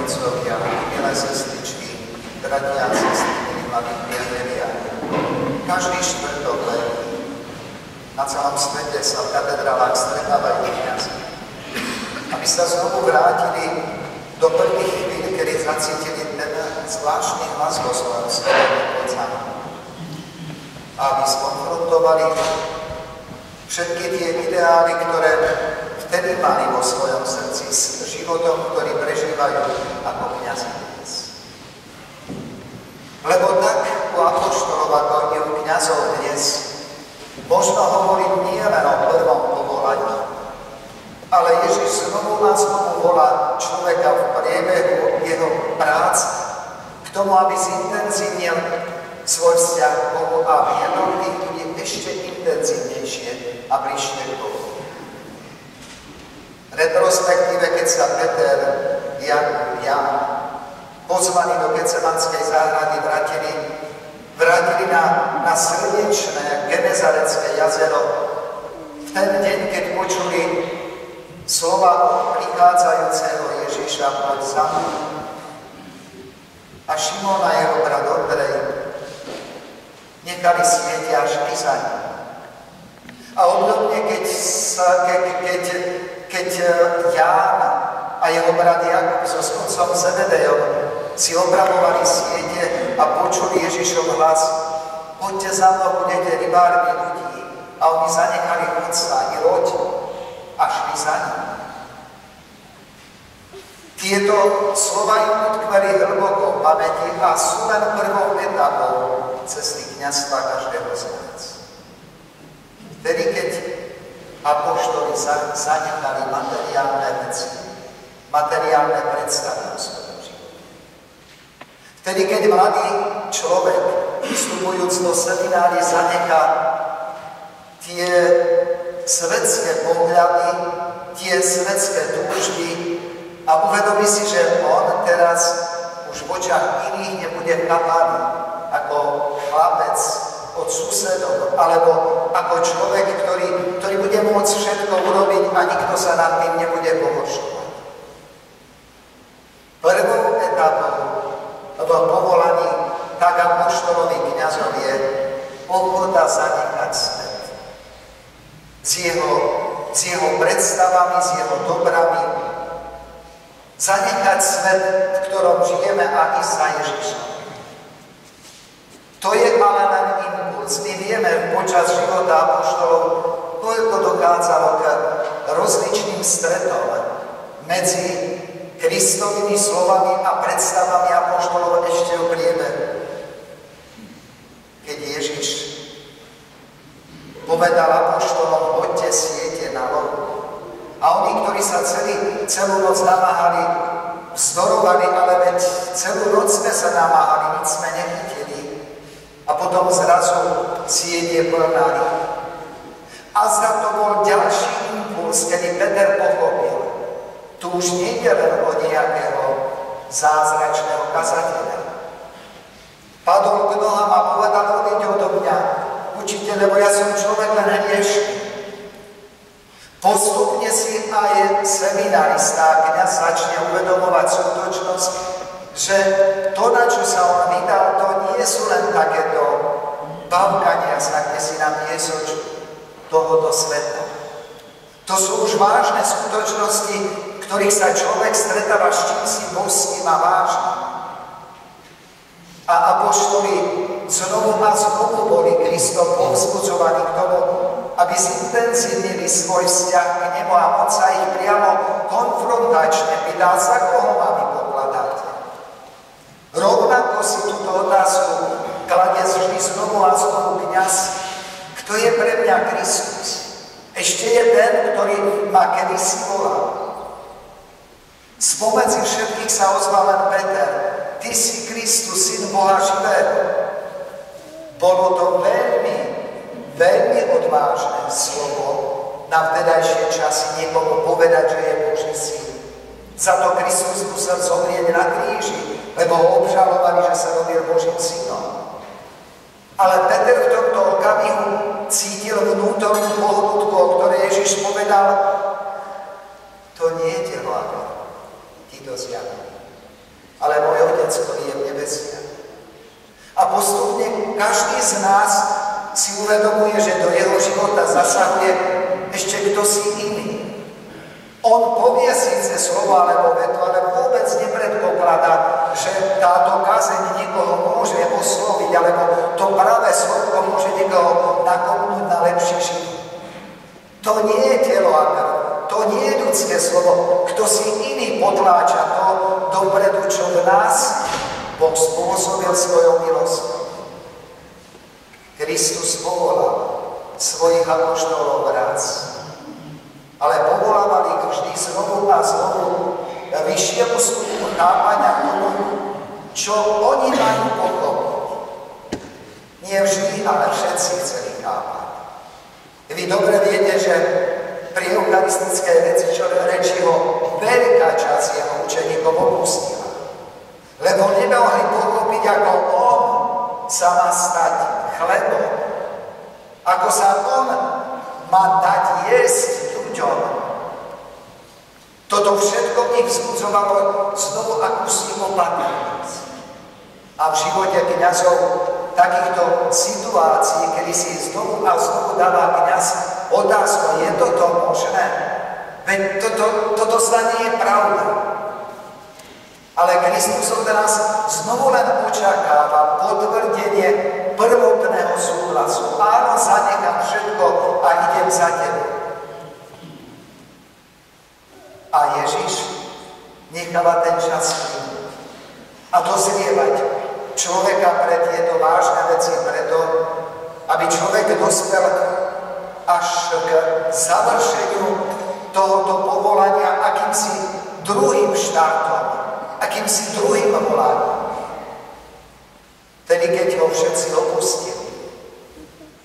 otcovia, milé sestričky, bratia a sestry, milí mladí priatelia. Každý štvrtok letný na celom svete sa v katedrálach stretávajú kňazi, aby sa znovu vrátili do prvých chvíľ, kedy zacítili ten zvláštny hlas vo svojom svedomí Otca. Aby skonfrontovali všetky tie ideály, ktoré vtedy mali vo svojom srdci s životom, ktorý prežívajú ako kňazi dnes. Lebo tak u apoštolov ako i u kňazov dnes možno hovoriť nie len o prvom povolaní, ale Ježiš znovu a znovu volá človeka v priebehu jeho práce k tomu, aby zintenzívnil svoj vzťah k Bohu a viedol tých ľudí ešte intenzívnejšie a bližšie k Bohu. Retrospektíve, keď sa Peter, Ján pozvaní do Getsemanskej záhrady vrátili na slnečné Genezarecké jazero, v ten deň, keď počuli slova od prichádzajúceho Ježiša, poď za mnou, a Šimon a jeho brat Ondrej nechali sieť až za ním. A obdobne, keď Ján a jeho brat Jakub so otcom Zebedejom si opravovali siete a počuli Ježišov hlas, poďte za mnou, budete rybármi ľudí. A oni zanechali otca i loď a šli za ním. Tieto slova im utkveli hlboko v pamäti a sú len prvou etapou cesty kňazstva každého z nás. Vtedy, keď apoštoli zanechali materiálne veci, materiálne predstavy o svojom živote. Vtedy, keď mladý človek, vstupujúc do seminári, zanechá tie svetské pohľady, tie svetské túžby a uvedomí si, že on teraz už v očiach iných nebude chápaný ako chlapec od susedov, alebo ako človek, ktorý bude môcť všetko urobiť a nikto sa nad tým nebude pohoršovať. Prvou etapou v povolaní tak apoštolovi kňazov je ochota zanechať svet. S jeho predstavami, s jeho dobrami, zanechať svet, v ktorom žijeme a ísť za Ježišom. To je ale len impuls. My vieme počas života apoštolov, koľko dochádzalo k rozličným stretom medzi Kristovými slovami a predstavami apoštolov ešte v priebehu. Keď Ježiš povedal apoštolom, hoďte siete na loď. A oni, ktorí sa celú noc namáhali, vzdorovali, ale veď celú noc sme sa namáhali, nic sme nechytili. A potom zrazu siete plná rýb. A za to bol ďalší impuls, kedy Peter pochopil. Tu už nie je len o nejakého zázračného kazateľa. Padol k nohám a povedal, odíď odo mňa, učiteľ, lebo ja som človek len hriešný. Postupne si aj seminarista a kňaz začne uvedomovať skutočnosť, že to, na čo sa on vydal, to nie sú len takéto bavkania sa, kde si na piesoč tohoto sveta. To sú už vážne skutočnosti, ktorých sa človek stretáva s čímsi božským a vážnym. A apoštoli znovu a znovu boli Kristom povzbudzovaní k tomu, aby zintenzívnili svoj vzťah k nemu a on sa ich priamo konfrontačne pýtal, za koho ma vy pokladáte. Rovnako si túto otázku kladie vždy znovu a znovu kňaz, kto je pre mňa Kristus. Ešte je ten, ktorý ma kedysi volal. Spomedzi všetkých sa ozval len Peter. Ty si Kristus, syn Boha živého. Bolo to veľmi odvážne slovo na vtedajšie časy niekomu povedať, že je Boží syn. Za to Kristus musel zomrieť na kríži, lebo ho obžalovali, že sa robil Božím synom. Ale Peter v tomto okamihu cítil vnútornú pohnutku, o ktorej Ježiš povedal, to nie je telo, aby ti to zjavil. ale môj Otec, ktorý je v nebesiach. A postupne každý z nás si uvedomuje, že do jeho života zasahuje ešte kto si iný. On povie síce slovo alebo vetu, ale vôbec nepredpokladá, že táto kazeň niekoho môže osloviť, alebo to pravé slovo môže niekoho nakopnúť na lepší život. To nie je telo a krv, to nie je ľudské slovo. Kto si iný potláča to dopredu, čo v nás Boh spôsobil svojou milosťou. Kristus povolal svojich apoštolov raz, ale povolával ich vždy znovu a znovu vyššiemu stupňu chápania tomu, čo oni majú pochopiť. Nie vždy, ale všetci chceli chápať. Vy dobre viete, že pri eucharistickej reči ho veľká časť jeho učeníkov opustila. Lebo nemohli pochopiť, ako on sa má stať chlebom. Ako sa on má dať jesť ľuďom. Toto všetko v nich vzbudzovalo znovu akúsi opatrnosť. A v živote kňazov takýchto situácií, kedy si znovu a znovu dáva kňaz otázku, je toto možné? Veď toto sa nie je pravda. Ale Kristus od nás znovu len očakáva potvrdenie prvotného súhlasu. Áno, zanechám všetko a idem za tebou. A Ježiš necháva ten čas plynúť a dozrievať človeka pre tieto vážne veci preto, aby človek dospel až k završeniu tohoto povolania akýmsi druhým štartom, akýmsi druhým volaním. Tedy, keď ho všetci opustili,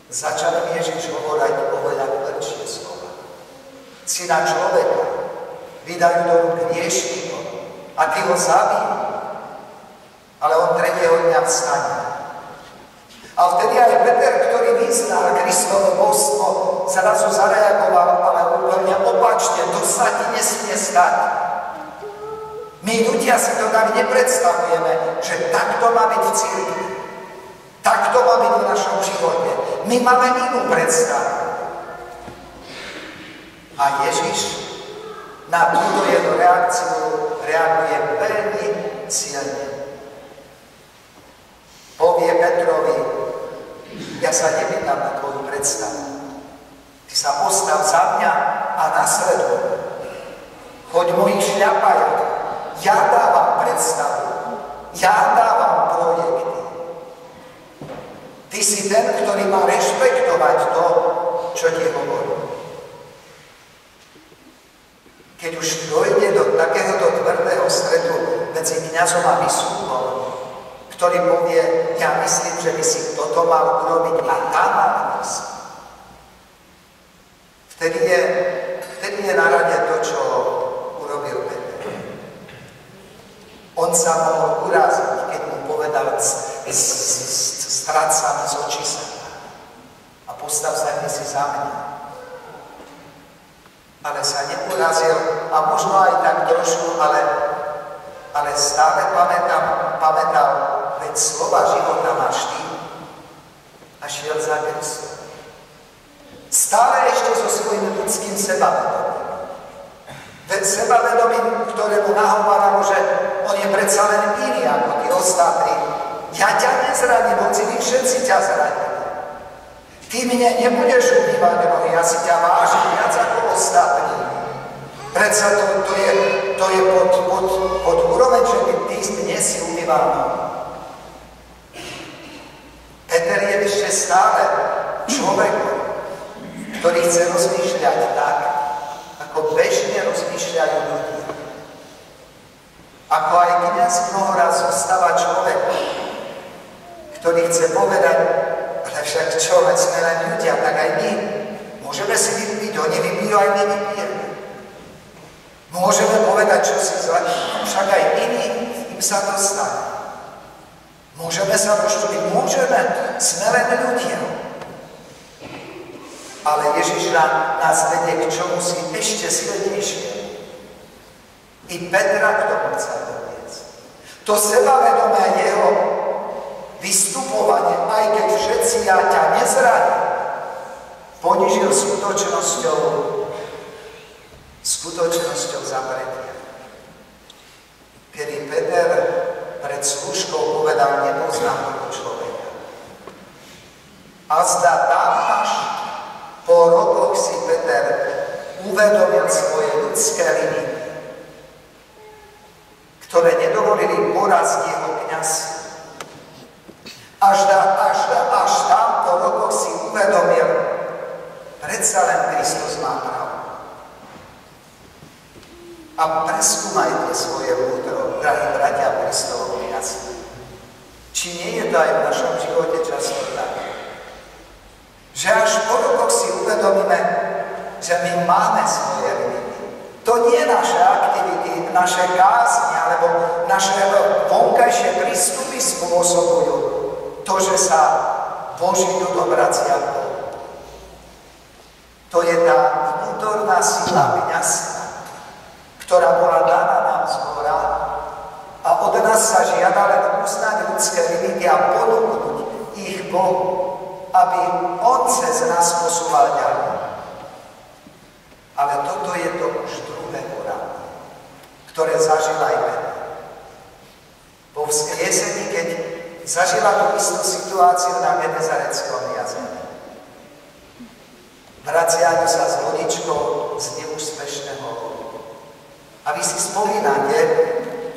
začal Ježiš hovoriť oveľa tvrdšie slova. Syna človeka vydajú do rúk hriešníkov a tí ho zabijú, ale on tretieho dňa vstane. A vtedy aj Peter, ktorý vyznal Kristovo božstvo, zrazu zareagoval, ale úplne opačne, to sa ti nesmie stať. My ľudia si to tak nepredstavujeme, že takto má byť v cirkvi. Takto má byť v našom živote. My máme inú predstavu. A Ježiš na túto jednu reakciu reaguje veľmi silne. Povie Petrovi, ja sa nepýtam na tvoju predstavu. Ty sa postav za mňa a nasleduj. Choď mojich šľapajov. Ja dávam predstavu. Ja dávam projekty. Ty si ten, ktorý má rešpektovať to, čo ti hovorí. Keď už dojde do takéhoto tvrdého stretu medzi kňazom a biskupom, ktorý povie, ja myslím, že by si toto mal urobiť a tam mal ísť. Vtedy je na rade to, čo urobil Peter. On sa mohol uraziť, keď mu povedal, stráť sa mi z očí sa a postav sa si za mňa. Ale sa neurazil a možno aj tak trošku, ale stále pamätal, veď slova života máš ty a šiel za Kristom. Stále ešte so svojím ľudským sebavedomím. Veď sebavedomím, ktorému nahováralo, že on je predsa len iný ako tí ostatní. Ja ťa nezraním, hoci vy všetci ťa zraním. Ty mne nebudeš umývať nohy, ja si ťa vážim viac ako ostatní. Predsa to je pod úroveň, že ty mne si umýval nohy. Peter je ešte stále človekom, ktorý chce rozmýšľať tak, ako bežne rozmýšľajú ľudia. Ako aj kňaz mnoho raz zostáva človekom, ktorý chce povedať, ale však čo, veď sme len ľudia, tak aj my. Môžeme si vypiť, oni vypijú, aj my vypijeme. Môžeme povedať, čo si zle, však aj iní, im sa to stane. Môžeme sa rozčuliť, môžeme, sme len ľudia. Ale Ježiš nás vedie k čomu si ešte silnejšie. I Petra k tomu chcel doviesť. To sebavedomé jeho vystupovanie, aj keď všetci ja ťa nezradím, ponižil skutočnosťou zapretia. Kedy Peter pred skúškou povedal, nepoznám toho človeka. A zdá tam až po rokoch si Peter uvedomil svoje ľudské limity, ktoré nedovolili poraziť jeho kňazstvo. Až tam po rokoch si uvedomil, predsa len Kristus má pravdu. A preskúmajte svoje vnútro, drahí bratia v Kristovom kňazstve. Či nie je to aj v našom živote často tak, že až po rokoch si uvedomíme, že my máme svoje limity. To nie naše aktivity, naše kázne alebo naše vonkajšie prístupy spôsobujú to, že sa Boží ľud obracia k Bohu. To je tá vnútorná sila kňazstva, ktorá bola daná nám zhora a od nás sa žiada len uznať ľudské limity a ponúknuť ich Bohu, aby On cez nás posúval ďalej. Ale toto je to už druhé poradie, ktoré zažil aj Peter. Po vzkriesení, keď zažila tú istú situáciu na Genezareckom jazere. Vraciajú sa s lodičkou z neúspešného lovu. A vy si spomínate,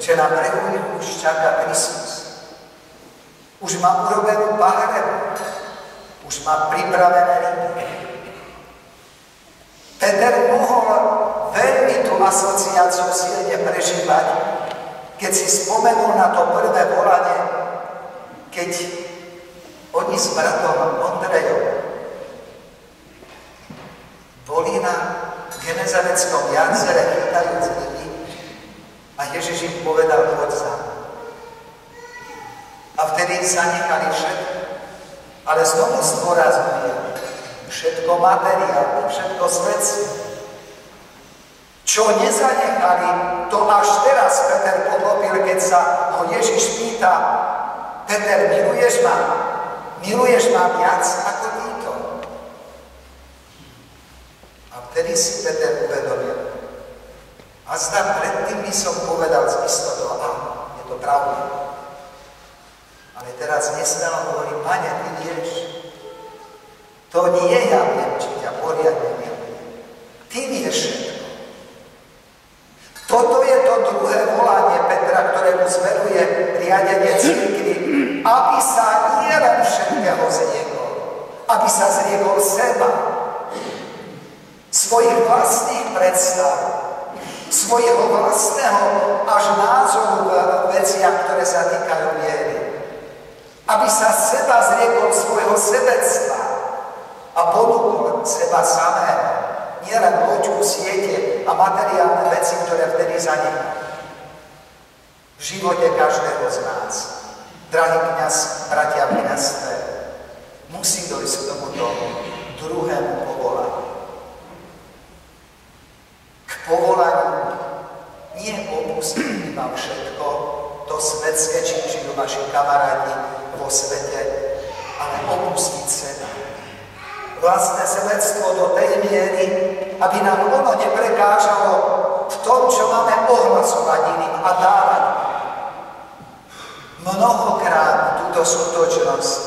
že na brehu ich už čaká Kristus. Už má urobenú pahrebu, už má pripravené ryby. Peter mohol veľmi tú asociáciu silne prežívať, keď si spomenul na to prvé volanie, keď oni s bratom Ondrejom boli na Genezareckom jazere chytajúc ryby a Ježiš im povedal, poď za mnou. A vtedy zanechali všetko, ale znovu zdôrazňujem, všetko materiálne, všetko svetské. Čo nezanechali, to až teraz Peter pochopil, keď sa ho Ježiš pýta, Peter, miluješ ma? Miluješ ma viac ako títo? A vtedy si Peter uvedomil. A zda predtým by som povedal z istotou, áno, je to pravda. Ale teraz nesmelo hovorí, Pane, ty vieš, to nie ja viem, či ťa poriadne milujem. Ty vieš všetko. Toto je to druhé volanie Petra, ktorému zveruje riadenie cirkvi, aby sa nie len všetkého zriekol, aby sa zriekol seba, svojich vlastných predstav, svojho vlastného až názoru v veciach, ktoré sa týkajú viery. Aby sa seba zriekol svojho sebectva a ponúkol seba samého. Nielen loďku, siete a materiálne veci, ktoré vtedy zanechali. V živote každého z nás, drahý kňaz, bratia v kňazstve, musí dojsť k tomuto druhému povolaniu. K povolaniu nie opustiť iba všetko, to svetské, čím žijú naši kamaráti vo svete, ale opustiť seba. Vlastné sebectvo do tej miery, aby nám ono neprekážalo v tom, čo máme ohlasovať iným a dávať. Mnohokrát túto skutočnosť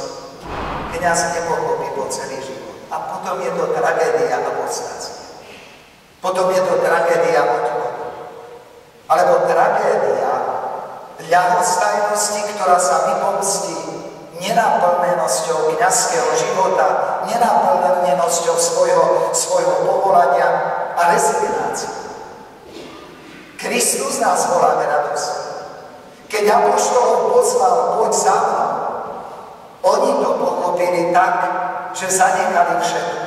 kňaz nepochopí po celý život. A potom je to tragédia apostácie. Potom je to tragédia odchodu. Alebo tragédia ľahostajnosti, ktorá sa vypomstí nenaplnenosťou kňazského života, nenaplnenosťou svojho povolania a rezignáciou. Kristus nás volá k radosti. Keď apoštolov pozval, poď za mnou, oni to pochopili tak, že zanechali všetko.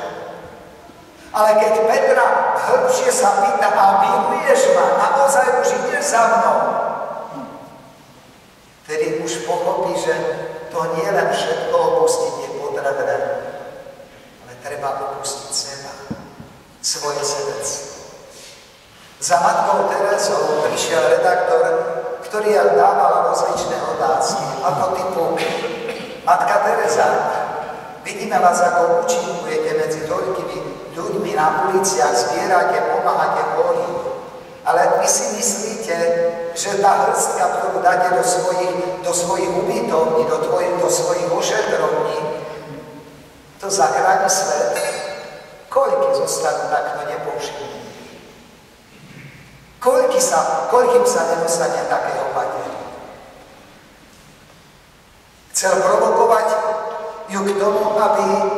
Ale keď Petra hĺbšie sa pýta, a miluješ ma, naozaj už ideš za mnou, vtedy už pochopí, že to nie len všetko opustiť je potrebné, ale treba opustiť seba, svoje sebectvo. Za matkou Terezou prišiel redaktor, ktorý dával rozličné otázky, ako typu Matka Teresa, vidíme vás, ako účinkujete medzi toľkými ľuďmi na uliciach, zbierate, pomáhate chorým. Ale vy si myslíte, že tá hrstka, ktorú dáte do svojich ubytovní, do svojich ošetrovní, to zachráni svet? Koľky zostanú takto nepoužití? Koľkým sa nedostane také opatrenie? Chcel provokovať ju k tomu,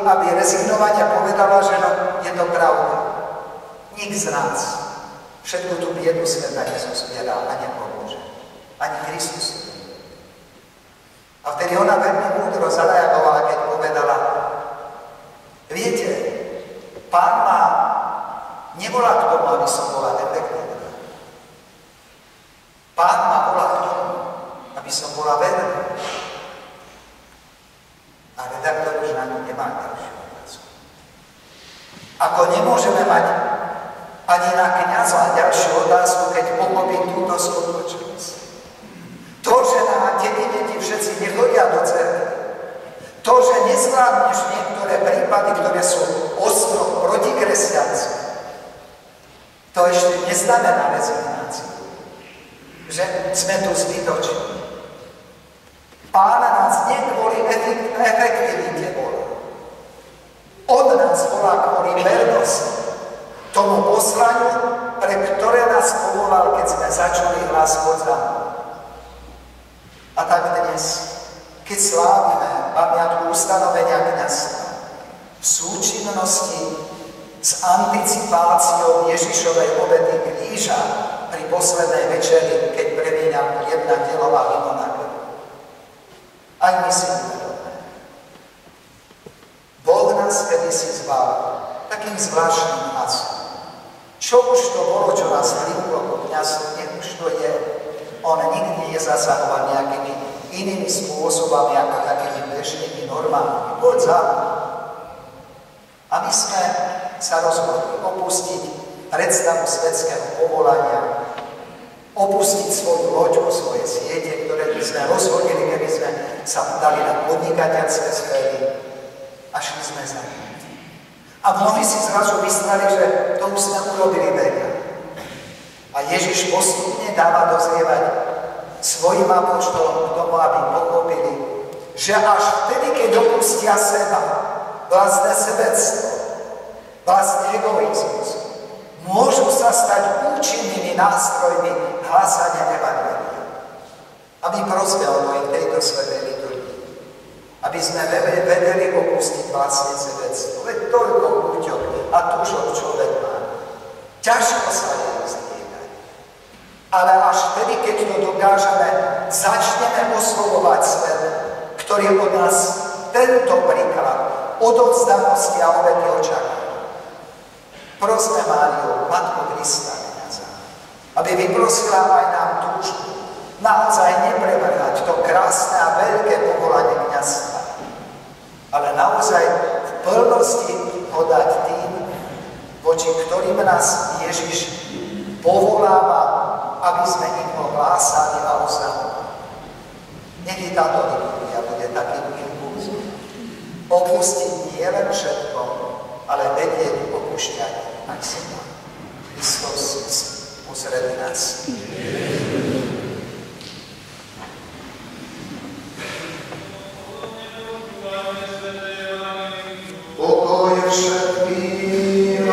aby rezignovane povedala, že no, je to pravda. Nik z nás všetku tú biedu sveta nezozbieral a nepomôže. Ani Kristus. A vtedy ona veľmi múdro zareagovala, keď povedala: viete, Pán ma nevolá k tomu, aby som bola efektívna. Pán ma volá k tomu, aby som bola verná. A redaktor už na ňu nemá ďalšiu otázku. Ako nemôžeme mať ani na kňaza ďalšiu otázku, keď pochopí túto skutočnosť. To, že na deti všetci nechodia do cerkve, to, že nezvládneš niektoré prípady, ktoré sú ostro protikresťanské, to ešte neznamená rezignáciu, že sme tu zbytoční. Pán nás nie kvôli efektivite volá. On nás volá kvôli vernosti, tomu poslaniu, pre ktoré nás povolal, keď sme začuli hlas Boha. A tak dnes, keď slávime pamiatku ustanovenia kňazstva v súčinnosti s anticipáciou Ježišovej obety kríža pri poslednej večeri, keď premieňal chlieb na telo a víno na krv. Aj my si uvedomíme. Boh nás kedysi zval takým zvláštnym hlasom. Čo už to bolo, čo nás vlivilo po kňazstvu, nech už to je. On nikdy nezasahoval nejakými inými spôsobami, ako takými bežnými normálnymi. Poď za mnou. A my sme sa rozhodli opustiť predstavu svetského povolania, opustiť svoju loďku, svoje siete, ktoré by sme rozhodili, keby sme sa dali na podnikateľské sféry a šli sme za ním. A mnohí si zrazu mysleli, že to už sme urobili veľa. A Ježiš postupne dáva dozrievať svojim apoštolom k tomu, aby pochopili, že až vtedy, keď dopustia seba, vlastné sebectvo, vlastný egoizmus, môžu sa stať účinnými nástrojmi hlásania evanjelia. A my prosíme o to aj v tejto svätej liturgii, aby sme vedeli opustiť vlastné sebectvo. Veď toľko chuťok a túžok človek má. Ťažko sa je zdvíhať. Ale až vtedy, keď to dokážeme, začneme oslovovať svet, ktorý od nás tento príklad odovzdanosti a obety očakáva. Prosme Máriu, Matku Krista, kňaza, aby vyprosila aj nám túžbu naozaj neprevrhať to krásne a veľké povolanie kňazstva, ale naozaj v plnosti ho dať tým, voči ktorým nás Ježiš povoláva, aby sme im ho hlásali a oznamovali. Nech i táto liturgia bude takým impulzom. Opustiť nie len všetko, ale vedieť opúšťať aj seba. Kristus usredí nás. Pokoj všetkým.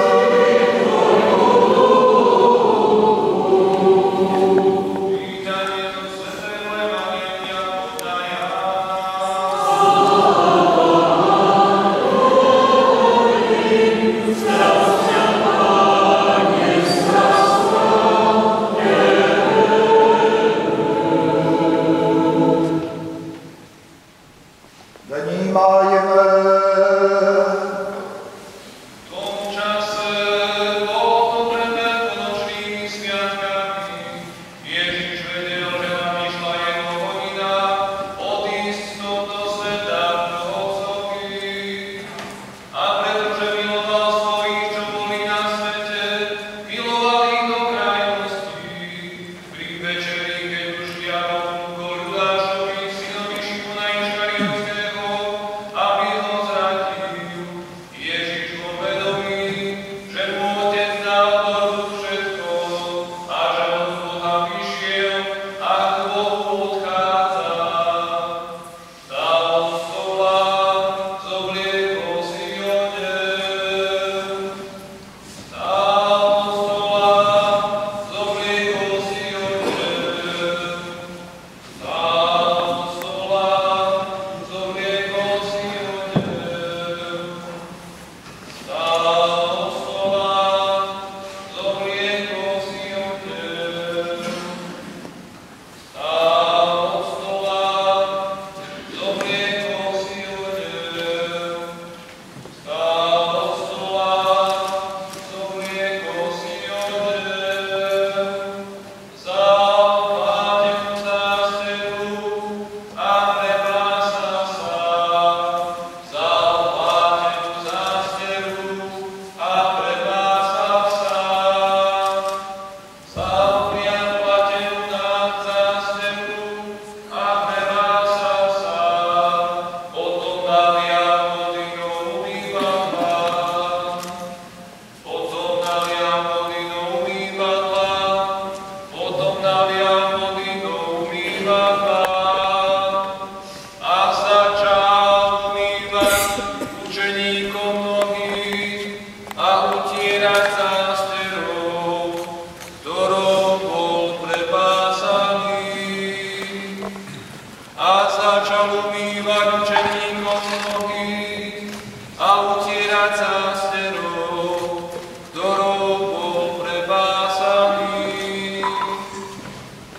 a začal umývať učeníkom nohy a utierať zásterou, ktorou bol prepásaný.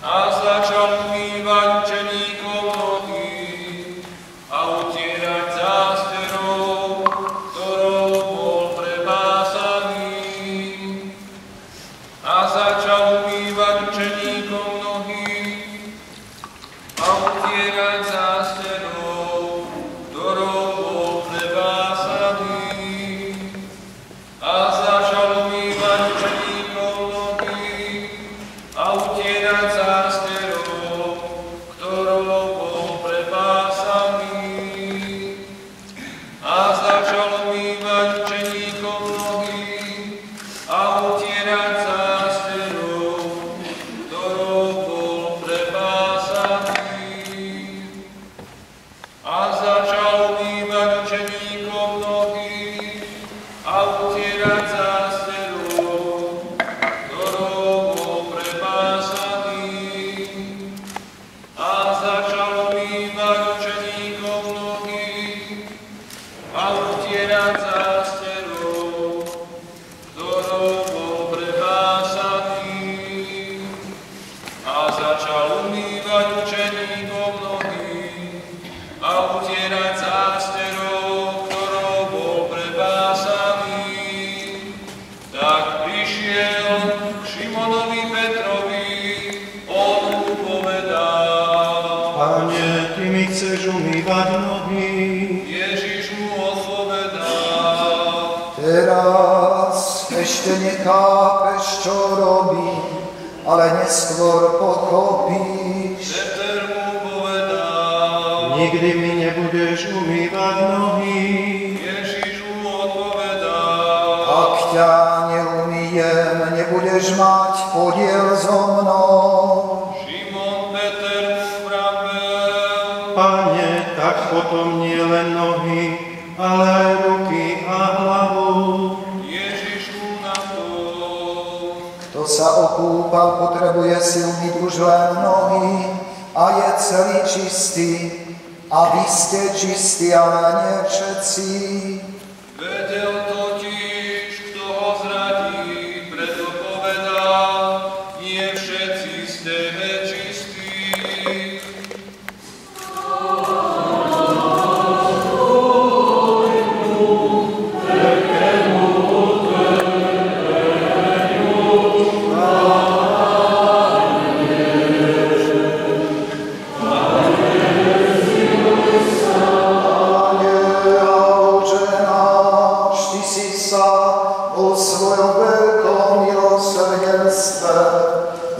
A začal umývať učeníkom nohy a utierať zásterou, ktorou bol prepásaný. A začal umývať učeníkom nohy a utierať zásterou, ktorou bol prepásaný. A začal umývať učeníkom nohy a utierať zásterou, ktorou bol prepásaný. A začal umývať učeníkom nohy a utierať zásterou, ktorou bol prepásaný. A začal umývať učeníkom nohy a utierať zásterou, ktorou bol prepásaný. A začal umývať učeníkom nohy a utierať zásterou, ktorou bol prepásaný. A začal umývať učeníkom nohy a utierať zásterou, ktorou bol prepásaný. Tak prišiel k Šimonovi Petrovi, on mu povedal: Pane, Ty mi chceš umývať nohy. Ježiš mu odpovedal: Teraz ešte nechápeš, čo robím, ale neskôr pochopíš. Peter mu povedal: Nikdy mi nebudeš umývať nohy. Ježiš mu odpovedal: Ak ťa neumýjem, nebudeš mať podiel so mnou. Šimon Peter mu vravel: Pane, tak potom nie len nohy, ale aj ruky a hlavu. Ježiš mu na to: Kto sa okúpa, potrebuje si umyť už len nohy a je celý čistý. A vy ste čistí, ale nie všetci. Vedel totiž, kto ho zradí, preto povedal: nie všetci ste čistí.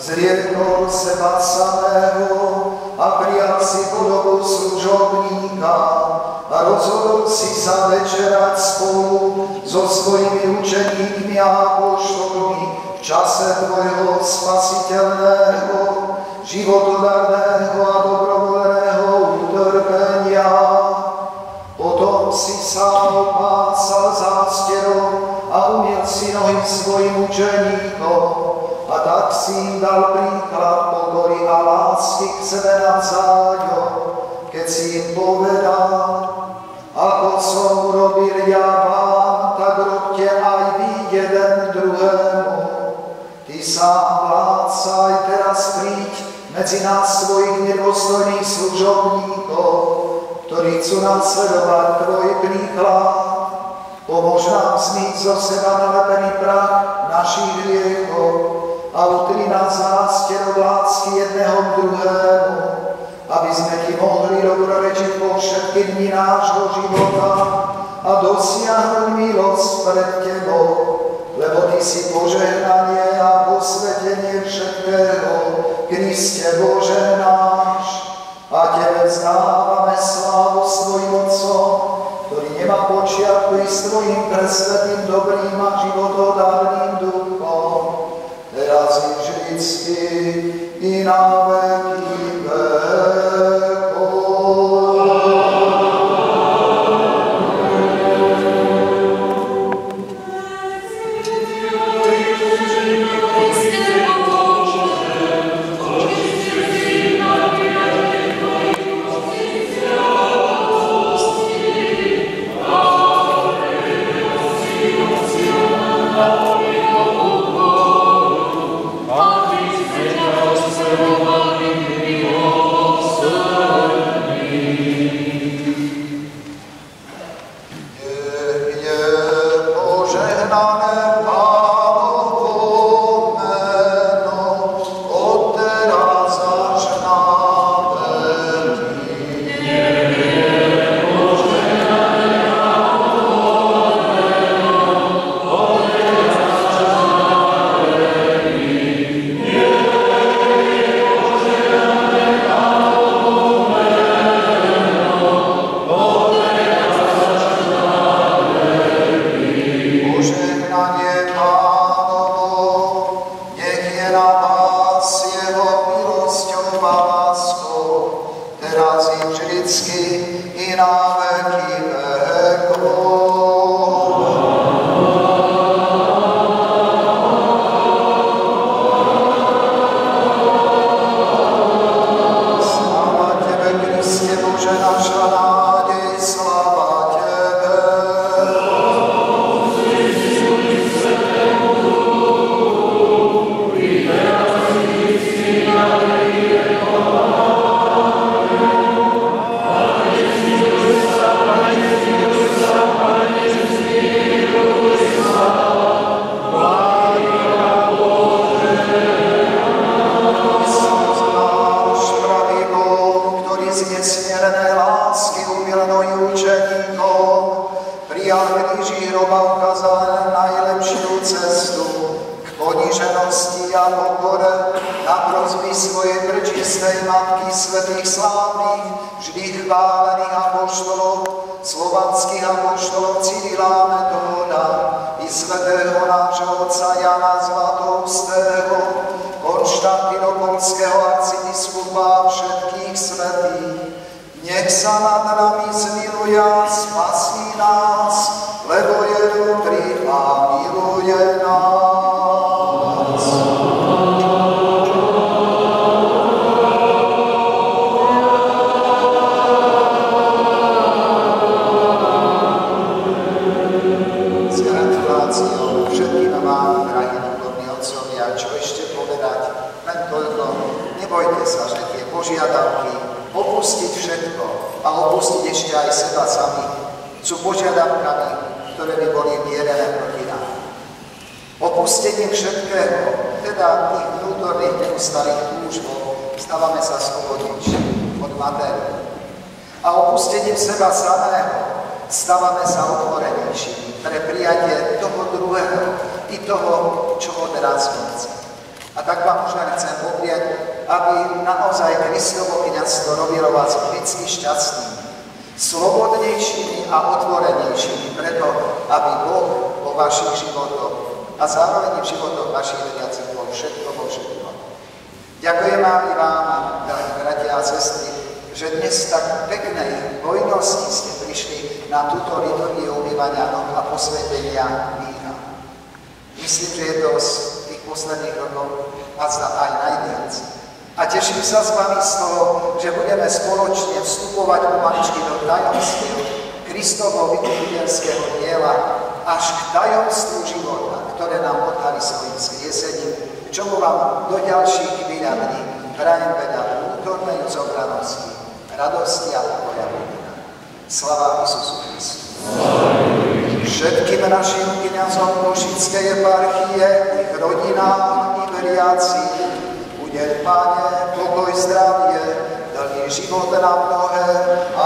Zriekol seba samého a prijal si podobu služobníka a rozhodol si sa večerať spolu so svojimi učeníkmi a apoštolmi v čase tvojho spasiteľného, životodarného a dobrovoľného utrpenia. Potom si sa opásal zásterou a umiel si nohy svojim učeníkom. A tak si im dal príklad pokory a lásky k sebe navzájom, keď si im povedal: ako som urobil ja vám, tak robte aj vy jeden druhému. Ty sám, vládca, aj teraz príď medzi nás svojich nedôstojných služobníkov, ktorí chcú nasledovať tvoj príklad. Pomôž nám zmyť zo seba nalepený prach našich hriechov a utri nás zásterou lásky jedného k druhému, aby sme ti mohli dobrorečiť po všetky dni nášho života a dosiahnuť milosť pred tebou, lebo ty si požehnanie a posvetenie všetkého, Kriste Bože náš. A tebe vzdávame slávu svojim Otcom, ktorý nemá počiatku i s tvojim presvetým, dobrým a životodárnym duchom, teraz i vždycky i na veky vekov. teraz i vždycky, i na veky vekov. Svetých slávnych, vždy chválených apoštolov, slovanských apoštolov Cyrila a Metóda i svätého nášho otca Jana Zlatoustého, konštantinopolského arcibiskupa a všetkých svätých. Nech sa nad nami zmiluje a spasí nás, lebo je dobrý a miluje nás. Nebojte sa, že tie požiadavky opustiť všetko a opustiť ešte aj seba sami sú požiadavkami, ktoré by boli mierené proti nám. Opustením všetkého, teda tých vnútorných neustalých túžbov, stávame sa slobodnejší od matérie. A opustením seba samého stávame sa otvorenejšími pre prijatie toho druhého i toho, čo od nás chce. A tak vám už len chcem poprieť, aby naozaj Kristovo kňazstvo robilo vás vždycky šťastnými, slobodnejšími a otvorenejšími, preto aby Boh vo vašich životoch a zároveň v životoch vašich veriacich bol všetko vo všetkom. Ďakujem vám i vám, drahí bratia a sestry, že dnes tak peknej hojnosti ste prišli na túto liturgiu umývania nóg a posvätenia vína. Myslím, že je to z tých posledných rokov a aj najviac. A teším sa s vami z toho, že budeme spoločne vstupovať pomaličky do tajomstiev Kristovho vykupiteľského diela až k tajomstvu života, ktoré nám odhalí svojim vzkriesením, k čomu vám do ďalších chvíľ a dní prajem veľa vnútornej zobranosti, radosti a pokoja Boha. Sláva Isusu Kristu. Všetkým našim kňazom Košickej eparchie, ich rodinám i veriaci, udeľ, Pane, pokoj, zdravie, dlhý život na mnohé a